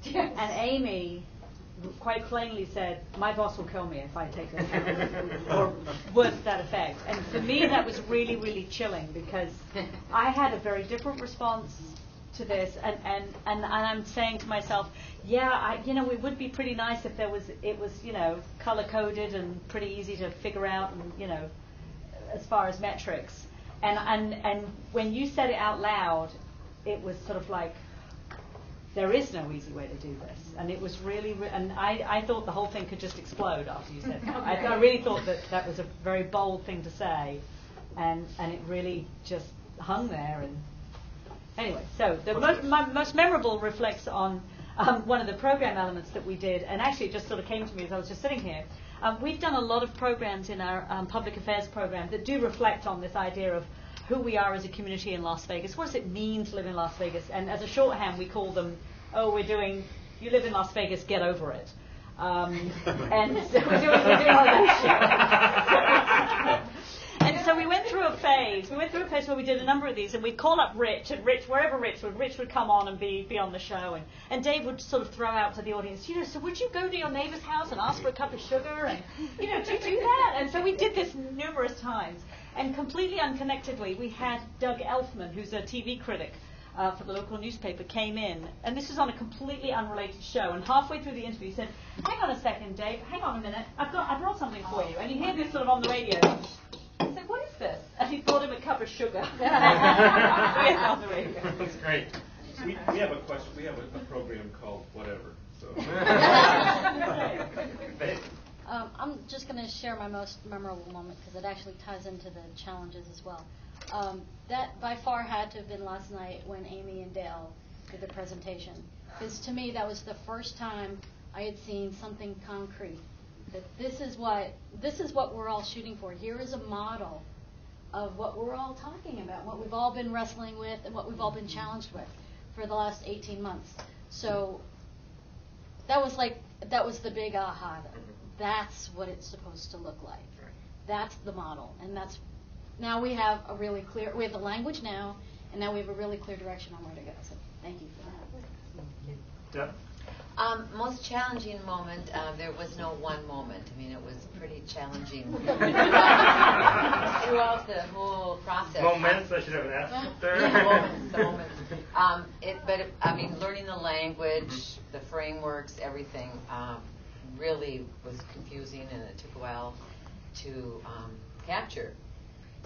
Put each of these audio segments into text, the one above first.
Yes. And Amy quite plainly said, my boss will kill me if I take this, or words to that effect. And for me, that was really, really chilling, because I had a very different response to this, and I'm saying to myself, yeah, it would be pretty nice if it was color coded and pretty easy to figure out, and as far as metrics. And when you said it out loud, it was sort of like, there is no easy way to do this. And it was really, and I thought the whole thing could just explode after you said that. I really thought that was a very bold thing to say, and it really just hung there. And anyway, so my most memorable reflects on one of the program elements that we did, and actually it just sort of came to me as I was just sitting here. We've done a lot of programs in our public affairs program that do reflect on this idea of who we are as a community in Las Vegas. What does it mean to live in Las Vegas? And as a shorthand, we call them, you live in Las Vegas, get over it. And so we're doing all that shit. And so we went through a phase. Where we did a number of these, and we'd call up Rich, and wherever Rich would come on and be on the show. And Dave would sort of throw out to the audience, so would you go to your neighbor's house and ask for a cup of sugar? And, do you do that? And so we did this numerous times. And completely unconnectedly, we had Doug Elfman, who's a TV critic for the local newspaper, came in. And this was on a completely unrelated show. And halfway through the interview, he said, hang on a second, Dave, hang on a minute. I brought something for you. And you hear this sort of on the radio. I said, what is this? And he brought him a cup of sugar. On the radio. That's great. We have a question. We have a program called Whatever. So. I'm just going to share my most memorable moment, because it actually ties into the challenges as well. That by far had to have been last night when Amy and Dale did the presentation, because to me that was the first time I had seen something concrete. That this is what we're all shooting for. Here is a model of what we're all talking about, what we've all been wrestling with, and what we've all been challenged with for the last 18 months. So that was the big aha. That's what it's supposed to look like. That's the model, and now we have we have the language now, and now we have a really clear direction on where to go. So thank you for that. Yeah. Most challenging moment, there was no one moment. I mean, it was pretty challenging throughout the whole process. Moments, I should have an S there. Yeah, moments. Learning the language, the frameworks, everything, really was confusing, and it took a while to capture.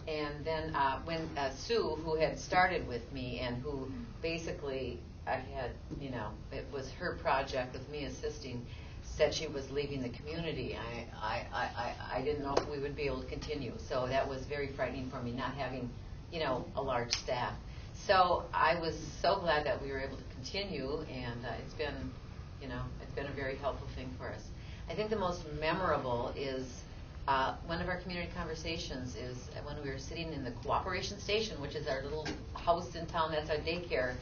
And then when Sue, who had started with me and who basically it was her project with me assisting, said she was leaving the community, I didn't know if we would be able to continue. So that was very frightening for me, not having, a large staff. So I was so glad that we were able to continue, and it's been a very helpful thing for us. I think the most memorable is one of our community conversations is when we were sitting in the Cooperation Station, which is our little house in town. That's our daycare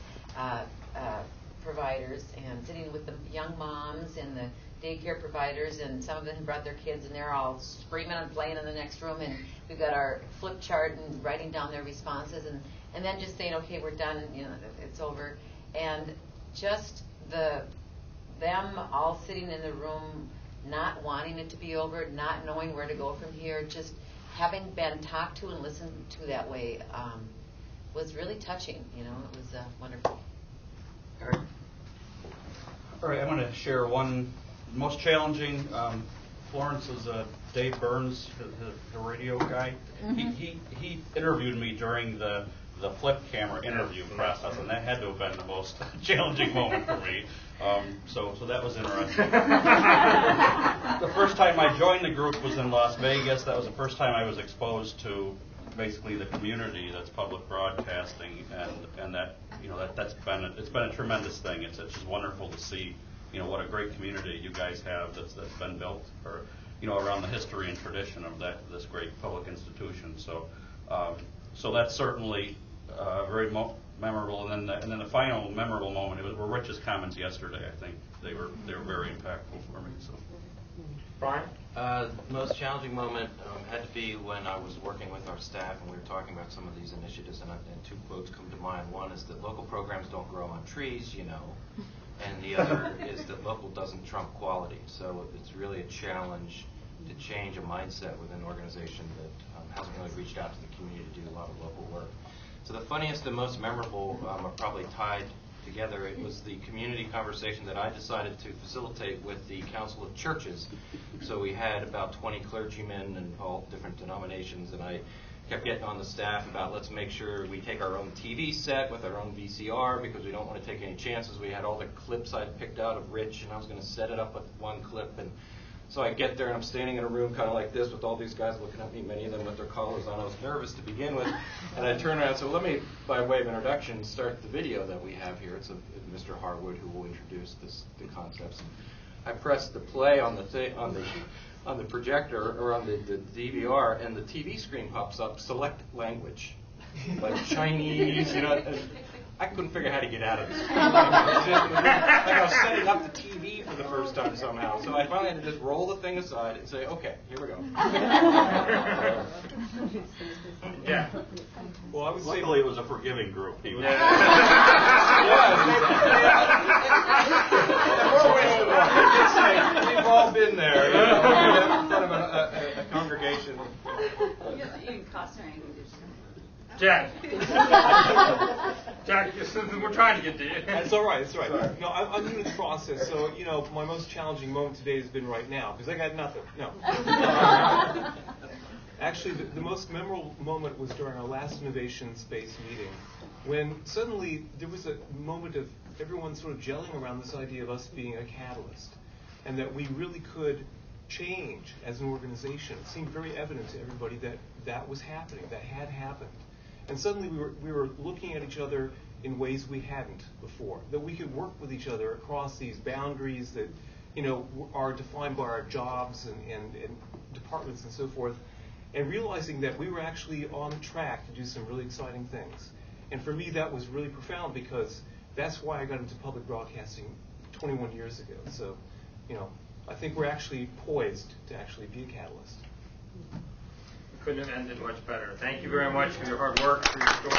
providers, and sitting with the young moms and the daycare providers, and some of them brought their kids, and they're all screaming and playing in the next room, and we've got our flip chart and writing down their responses, and then just saying, okay, we're done, and it's over. And just them all sitting in the room, not wanting it to be over, not knowing where to go from here, just having been talked to and listened to that way was really touching. It was wonderful. All right, I'm going to share one most challenging. Florence is Dave Burns, the radio guy. Mm-hmm. He interviewed me during the flip camera interview process, and that had to have been the most challenging moment for me. So that was interesting. The first time I joined the group was in Las Vegas. That was the first time I was exposed to basically the community that's public broadcasting, and it's been a tremendous thing. It's just wonderful to see what a great community you guys have that's been built around the history and tradition of this great public institution. So that's certainly very memorable. And then the final memorable moment were Rich's comments yesterday. I think they were very impactful for me. So. Brian? The most challenging moment had to be when I was working with our staff and we were talking about some of these initiatives, and two quotes come to mind. One is that local programs don't grow on trees, and the other that local doesn't trump quality. So it's really a challenge to change a mindset within an organization that hasn't really reached out to the community to do a lot of local work. So the funniest and most memorable are probably tied together. It was the community conversation that I decided to facilitate with the Council of Churches. So we had about 20 clergymen and all different denominations, and I kept getting on the staff about let's make sure we take our own TV set with our own VCR because we don't want to take any chances. We had all the clips I'd picked out of Rich, and I was going to set it up with one clip. And so I get there, and I'm standing in a room kind of like this with all these guys looking at me, many of them with their collars on. I was nervous to begin with. And I turn around and say, well, let me, by way of introduction, start the video that we have here. It's of Mr. Harwood, who will introduce the concepts. I press the play on the projector or on the DVR, and the TV screen pops up, select language, like Chinese, and I couldn't figure out how to get out of this. Like I was setting up the TV for the first time somehow. So I finally had to just roll the thing aside and say, okay, here we go. Yeah. Well, I would say Luckily, it was a forgiving group. He was We've all been there. In front of a congregation. Jack. Jack, we're trying to get to you. that's all right. That's all right. No, I'm new to this process, so my most challenging moment today has been right now because I got nothing. No. Actually, the most memorable moment was during our last Innovation Space meeting, when suddenly there was a moment of everyone sort of gelling around this idea of us being a catalyst, and that we really could change as an organization. It seemed very evident to everybody that that was happening, that had happened. And suddenly we were looking at each other in ways we hadn't before, that we could work with each other across these boundaries that are defined by our jobs and departments and so forth, and realizing that we were actually on track to do some really exciting things. And for me, that was really profound because that's why I got into public broadcasting 21 years ago. So, I think we're actually poised to actually be a catalyst. Couldn't have ended much better. Thank you very much for your hard work, for your story.